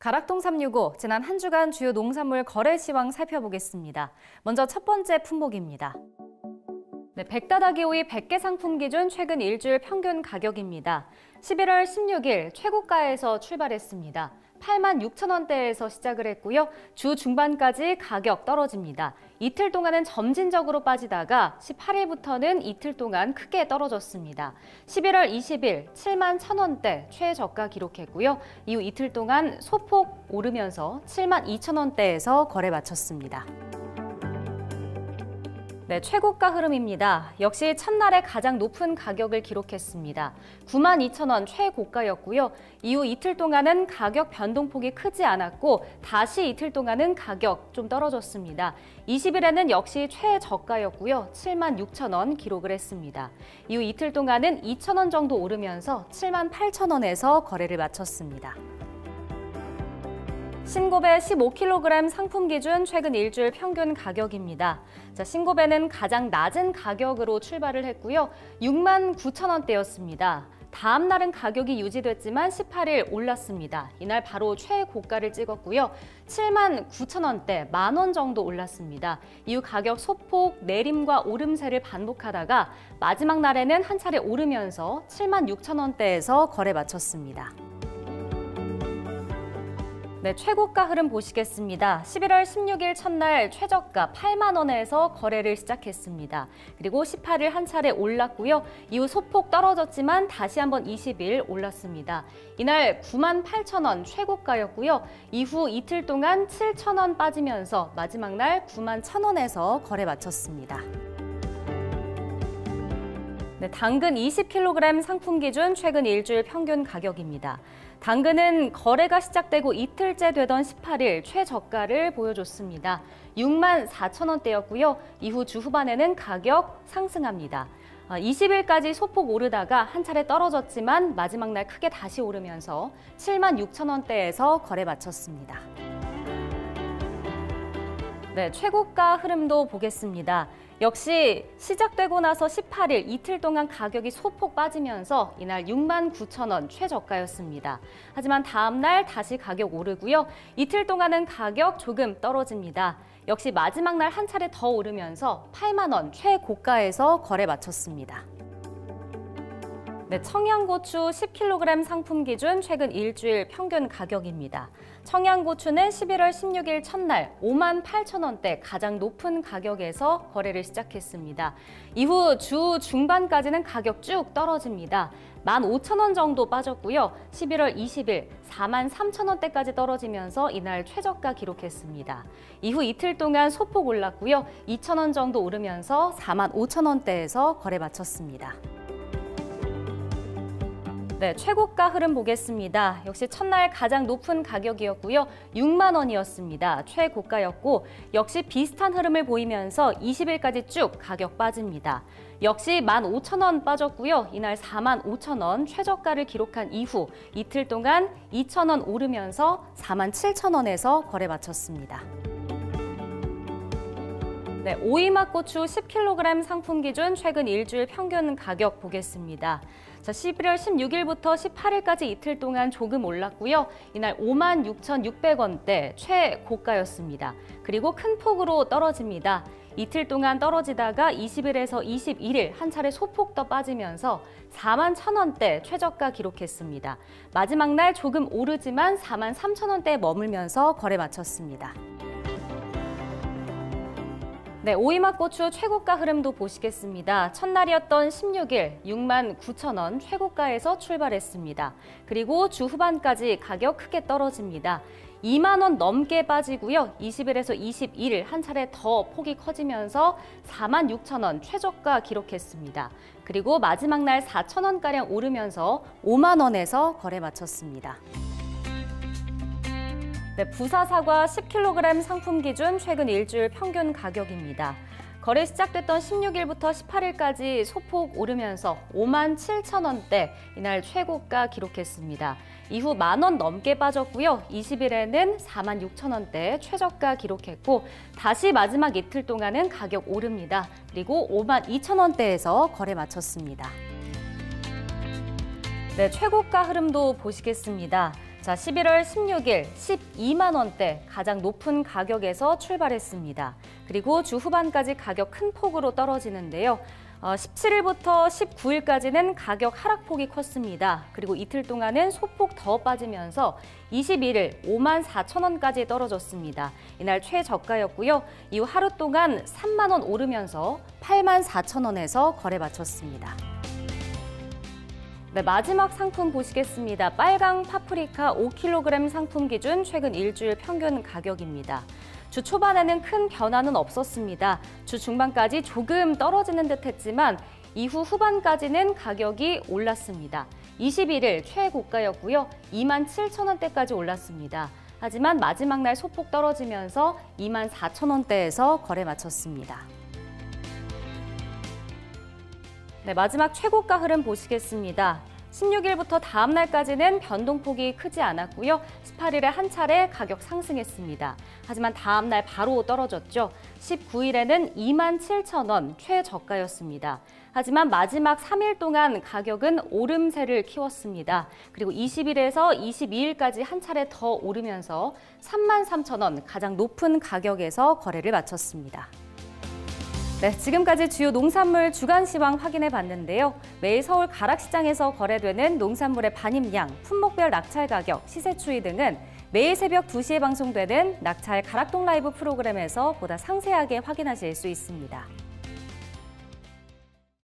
가락동 365, 지난 한 주간 주요 농산물 거래 시황 살펴보겠습니다. 먼저 첫 번째 품목입니다. 백다다기 오이 100개 상품 기준 최근 일주일 평균 가격입니다. 11월 16일 최고가에서 출발했습니다. 86,000원대에서 시작을 했고요. 주 중반까지 가격 떨어집니다. 이틀 동안은 점진적으로 빠지다가 18일부터는 이틀 동안 크게 떨어졌습니다. 11월 20일 71,000원대 최저가 기록했고요. 이후 이틀 동안 소폭 오르면서 72,000원대에서 거래 마쳤습니다. 최고가 흐름입니다. 역시 첫날에 가장 높은 가격을 기록했습니다. 92,000원 최고가였고요. 이후 이틀 동안은 가격 변동폭이 크지 않았고 다시 이틀 동안은 가격 좀 떨어졌습니다. 20일에는 역시 최저가였고요. 76,000원 기록을 했습니다. 이후 이틀 동안은 2,000원 정도 오르면서 78,000원에서 거래를 마쳤습니다. 신고배 15kg 상품 기준 최근 일주일 평균 가격입니다. 신고배는 가장 낮은 가격으로 출발을 했고요. 69,000원대였습니다. 다음 날은 가격이 유지됐지만 18일 올랐습니다. 이날 바로 최고가를 찍었고요. 79,000원대, 10,000원 정도 올랐습니다. 이후 가격 소폭 내림과 오름세를 반복하다가 마지막 날에는 한 차례 오르면서 76,000원대에서 거래 마쳤습니다. 최고가 흐름 보시겠습니다. 11월 16일 첫날 최저가 8만 원에서 거래를 시작했습니다. 그리고 18일 한 차례 올랐고요. 이후 소폭 떨어졌지만 다시 한번 20일 올랐습니다. 이날 98,000원 최고가였고요. 이후 이틀 동안 7,000원 빠지면서 마지막 날 91,000원에서 거래 마쳤습니다. 당근 20kg 상품 기준 최근 일주일 평균 가격입니다. 당근은 거래가 시작되고 이틀째 되던 18일 최저가를 보여줬습니다. 64,000원대였고요. 이후 주 후반에는 가격 상승합니다. 20일까지 소폭 오르다가 한 차례 떨어졌지만 마지막 날 크게 다시 오르면서 76,000원대에서 거래 마쳤습니다. 최고가 흐름도 보겠습니다. 역시 시작되고 나서 18일 이틀 동안 가격이 소폭 빠지면서 이날 69,000원 최저가였습니다. 하지만 다음 날 다시 가격 오르고요. 이틀 동안은 가격 조금 떨어집니다. 역시 마지막 날 한 차례 더 오르면서 8만 원 최고가에서 거래 마쳤습니다. 청양고추 10kg 상품 기준 최근 일주일 평균 가격입니다. 청양고추는 11월 16일 첫날 58,000원대 가장 높은 가격에서 거래를 시작했습니다. 이후 주 중반까지는 가격 쭉 떨어집니다. 15,000원 정도 빠졌고요. 11월 20일 43,000원대까지 떨어지면서 이날 최저가 기록했습니다. 이후 이틀 동안 소폭 올랐고요. 2,000원 정도 오르면서 45,000원대에서 거래 마쳤습니다. 최고가 흐름 보겠습니다. 역시 첫날 가장 높은 가격이었고요. 6만 원이었습니다. 최고가였고 역시 비슷한 흐름을 보이면서 20일까지 쭉 가격 빠집니다. 역시 15,000원 빠졌고요. 이날 45,000원 최저가를 기록한 이후 이틀 동안 2,000원 오르면서 47,000원에서 거래 마쳤습니다. 오이맛고추 10kg 상품 기준 최근 일주일 평균 가격 보겠습니다. 11월 16일부터 18일까지 이틀 동안 조금 올랐고요. 이날 56,600원대 최고가였습니다. 그리고 큰 폭으로 떨어집니다. 이틀 동안 떨어지다가 20일에서 21일 한 차례 소폭 더 빠지면서 41,000원대 최저가 기록했습니다. 마지막 날 조금 오르지만 43,000원대에 머물면서 거래 마쳤습니다. 오이맛고추 최고가 흐름도 보시겠습니다. 첫날이었던 16일 69,000원 최고가에서 출발했습니다. 그리고 주 후반까지 가격 크게 떨어집니다. 2만 원 넘게 빠지고요. 20일에서 21일 한 차례 더 폭이 커지면서 46,000원 최저가 기록했습니다. 그리고 마지막 날 4,000원가량 오르면서 5만 원에서 거래 마쳤습니다. 부사사과 10kg 상품 기준 최근 일주일 평균 가격입니다. 거래 시작됐던 16일부터 18일까지 소폭 오르면서 57,000원대 이날 최고가 기록했습니다. 이후 10,000원 넘게 빠졌고요. 20일에는 46,000원대 최저가 기록했고 다시 마지막 이틀 동안은 가격 오릅니다. 그리고 52,000원대에서 거래 마쳤습니다. 최고가 흐름도 보시겠습니다. 자, 11월 16일 12만 원대 가장 높은 가격에서 출발했습니다. 그리고 주 후반까지 가격 큰 폭으로 떨어지는데요. 17일부터 19일까지는 가격 하락폭이 컸습니다. 그리고 이틀 동안은 소폭 더 빠지면서 21일 5만 4천 원까지 떨어졌습니다. 이날 최저가였고요. 이후 하루 동안 3만 원 오르면서 8만 4천 원에서 거래 마쳤습니다. 네, 마지막 상품 보시겠습니다. 빨강 파프리카 5kg 상품 기준 최근 일주일 평균 가격입니다. 주 초반에는 큰 변화는 없었습니다. 주 중반까지 조금 떨어지는 듯 했지만 이후 후반까지는 가격이 올랐습니다. 21일 최고가였고요. 2만 7천 원대까지 올랐습니다. 하지만 마지막 날 소폭 떨어지면서 2만 4천 원대에서 거래 마쳤습니다. 네, 마지막 최고가 흐름 보시겠습니다. 16일부터 다음 날까지는 변동폭이 크지 않았고요. 18일에 한 차례 가격 상승했습니다. 하지만 다음 날 바로 떨어졌죠. 19일에는 2만 7천 원 최저가였습니다. 하지만 마지막 3일 동안 가격은 오름세를 키웠습니다. 그리고 20일에서 22일까지 한 차례 더 오르면서 3만 3천 원 가장 높은 가격에서 거래를 마쳤습니다. 네, 지금까지 주요 농산물 주간 시황 확인해 봤는데요. 매일 서울 가락시장에서 거래되는 농산물의 반입량, 품목별 낙찰 가격, 시세 추이 등은 매일 새벽 2시에 방송되는 낙찰 가락동 라이브 프로그램에서 보다 상세하게 확인하실 수 있습니다.